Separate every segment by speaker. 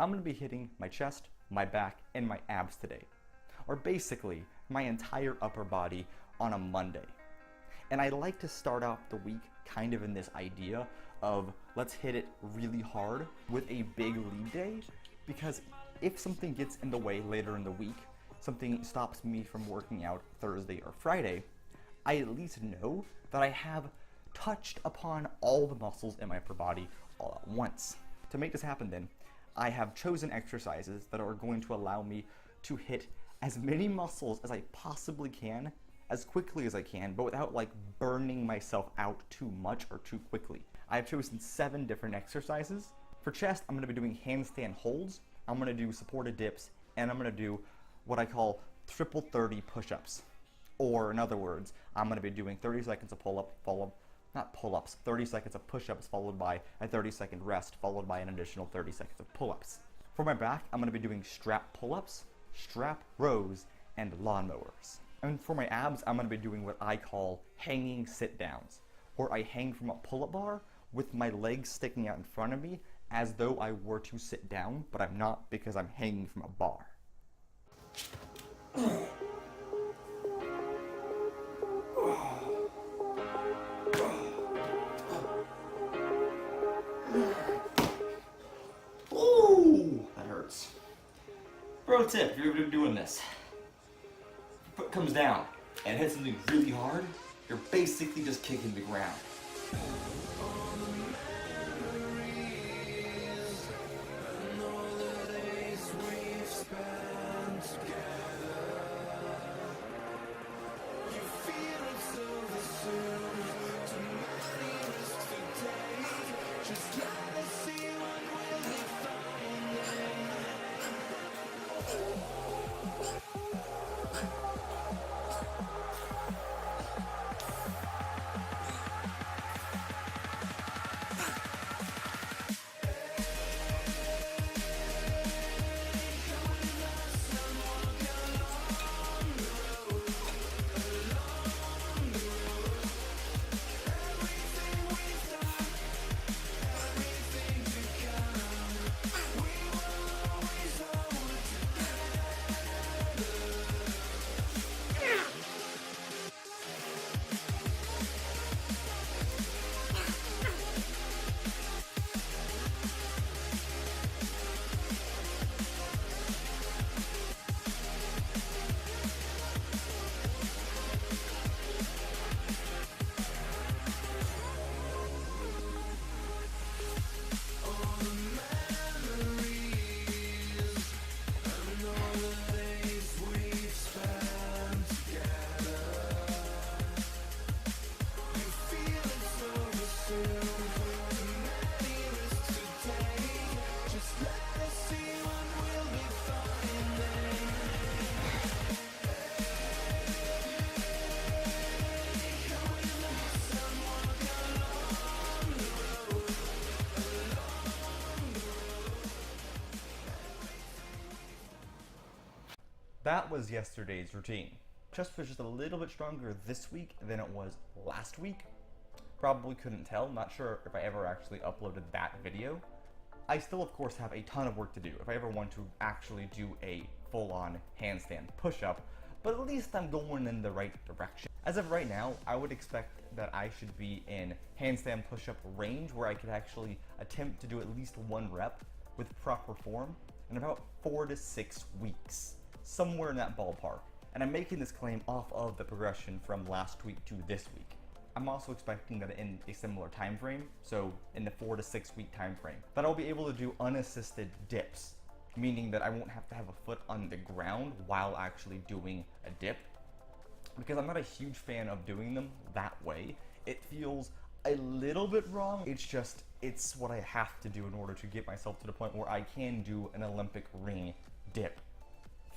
Speaker 1: I'm going to be hitting my chest, my back, and my abs today, or basically my entire upper body on a Monday. And I like to start off the week kind of in this idea of let's hit it really hard with a big lead day, because if something gets in the way later in the week, something stops me from working out Thursday or Friday, I at least know that I have touched upon all the muscles in my upper body all at once. To make this happen then, I have chosen exercises that are going to allow me to hit as many muscles as I possibly can, as quickly as I can, but without like burning myself out too much or too quickly. I have chosen 7 different exercises. For chest, I'm gonna be doing handstand holds, I'm gonna do supported dips, and I'm gonna do what I call triple 30 push-ups. Or in other words, I'm gonna be doing 30 seconds of pull-up, not pull-ups, 30 seconds of push-ups followed by a 30-second rest, followed by an additional 30 seconds of pull-ups. For my back, I'm gonna be doing strap pull-ups, strap rows, and lawnmowers. And for my abs, I'm gonna be doing what I call hanging sit-downs, where I hang from a pull-up bar with my legs sticking out in front of me as though I were to sit down, but I'm not because I'm hanging from a bar. Ooh, that hurts. Pro tip, if you're ever doing this, if your foot comes down and hits something really hard, you're basically just kicking the ground. That was yesterday's routine. Chest was just a little bit stronger this week than it was last week. Probably couldn't tell, not sure if I ever actually uploaded that video. I still of course have a ton of work to do if I ever want to actually do a full-on handstand push-up, but at least I'm going in the right direction. As of right now, I would expect that I should be in handstand push-up range where I could actually attempt to do at least 1 rep with proper form in about 4 to 6 weeks. Somewhere in that ballpark. And I'm making this claim off of the progression from last week to this week. I'm also expecting that in a similar time frame, so in the 4 to 6 week time frame, that I'll be able to do unassisted dips, meaning that I won't have to have a foot on the ground while actually doing a dip, because I'm not a huge fan of doing them that way. It feels a little bit wrong. It's what I have to do in order to get myself to the point where I can do an Olympic ring dip.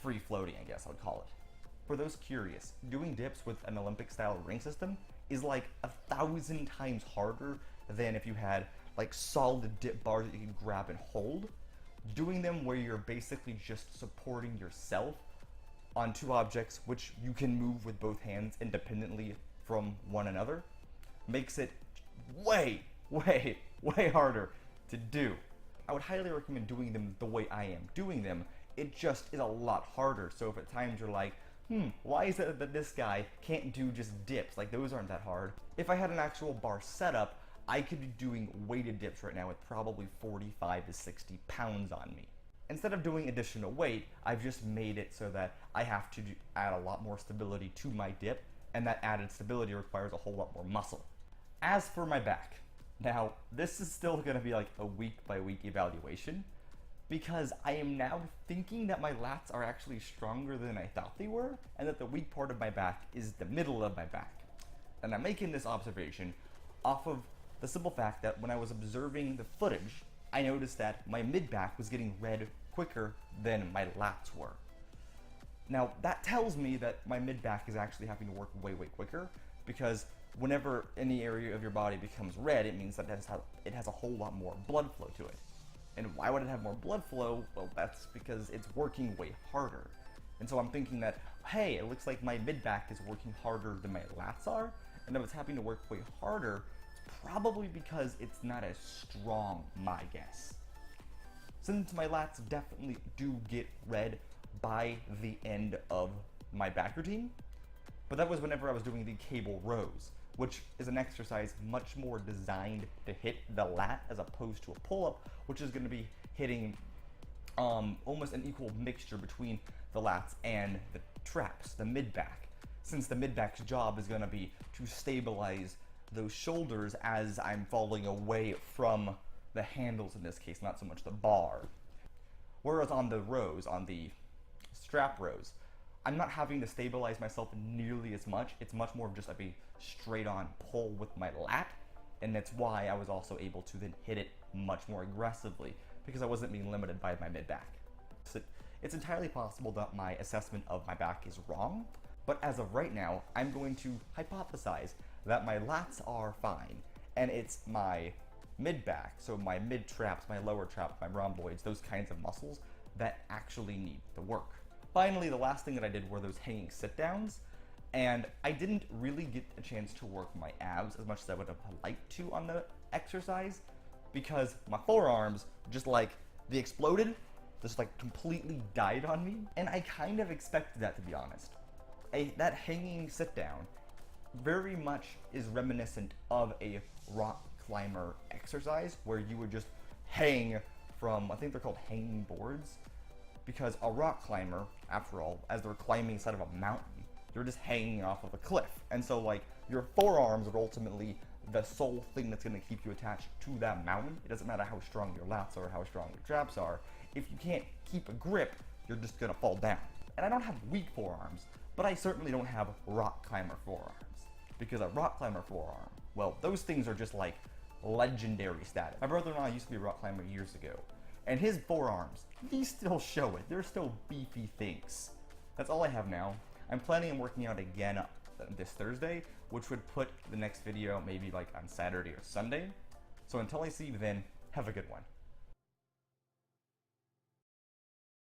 Speaker 1: Free floating, I guess I would call it. For those curious, doing dips with an Olympic style ring system is like 1,000 times harder than if you had like solid dip bars that you can grab and hold. Doing them where you're basically just supporting yourself on 2 objects which you can move with both hands independently from one another makes it way harder to do. I would highly recommend doing them the way I am doing them. It just is a lot harder. So if at times you're like, why is it that this guy can't do just dips? Like, those aren't that hard. If I had an actual bar setup, I could be doing weighted dips right now with probably 45 to 60 pounds on me. Instead of doing additional weight, I've just made it so that I have to add a lot more stability to my dip, and that added stability requires a whole lot more muscle. As for my back, now this is still going to be like a week by week evaluation, because I am now thinking that my lats are actually stronger than I thought they were, and that the weak part of my back is the middle of my back. And I'm making this observation off of the simple fact that when I was observing the footage, I noticed that my mid-back was getting red quicker than my lats were. Now, that tells me that my mid-back is actually having to work way, way quicker, because whenever any area of your body becomes red, it means that it has a whole lot more blood flow to it. And why would it have more blood flow? Well, that's because it's working way harder. And so I'm thinking that, hey, it looks like my mid-back is working harder than my lats are, and if it's having to work way harder, it's probably because it's not as strong, my guess. Since my lats definitely do get red by the end of my back routine, but that was whenever I was doing the cable rows, which is an exercise much more designed to hit the lat as opposed to a pull-up, which is going to be hitting almost an equal mixture between the lats and the traps, the mid-back, since the mid-back's job is going to be to stabilize those shoulders as I'm falling away from the handles in this case, not so much the bar. Whereas on the rows, on the strap rows, I'm not having to stabilize myself nearly as much. It's much more of just like a straight on pull with my lat, and that's why I was also able to then hit it much more aggressively, because I wasn't being limited by my mid-back. So it's entirely possible that my assessment of my back is wrong, but as of right now, I'm going to hypothesize that my lats are fine, and it's my mid-back, so my mid-traps, my lower traps, my rhomboids, those kinds of muscles that actually need the work. Finally, the last thing that I did were those hanging sit-downs, and I didn't really get a chance to work my abs as much as I would have liked to on the exercise, because my forearms just like, they exploded, just like completely died on me, and I kind of expected that, to be honest. That hanging sit-down very much is reminiscent of a rock climber exercise, where you would just hang from, I think they're called hanging boards, because a rock climber, after all, as they're climbing inside of a mountain, you're just hanging off of a cliff. And so like, your forearms are ultimately the sole thing that's gonna keep you attached to that mountain. It doesn't matter how strong your lats are, how strong your traps are. If you can't keep a grip, you're just gonna fall down. And I don't have weak forearms, but I certainly don't have rock climber forearms. Because a rock climber forearm, well, those things are just like legendary status. My brother-in-law used to be a rock climber years ago, and his forearms, these still show it. They're still beefy things. That's all I have now. I'm planning on working out again this Thursday, which would put the next video maybe like on Saturday or Sunday. So until I see you then, have a good one.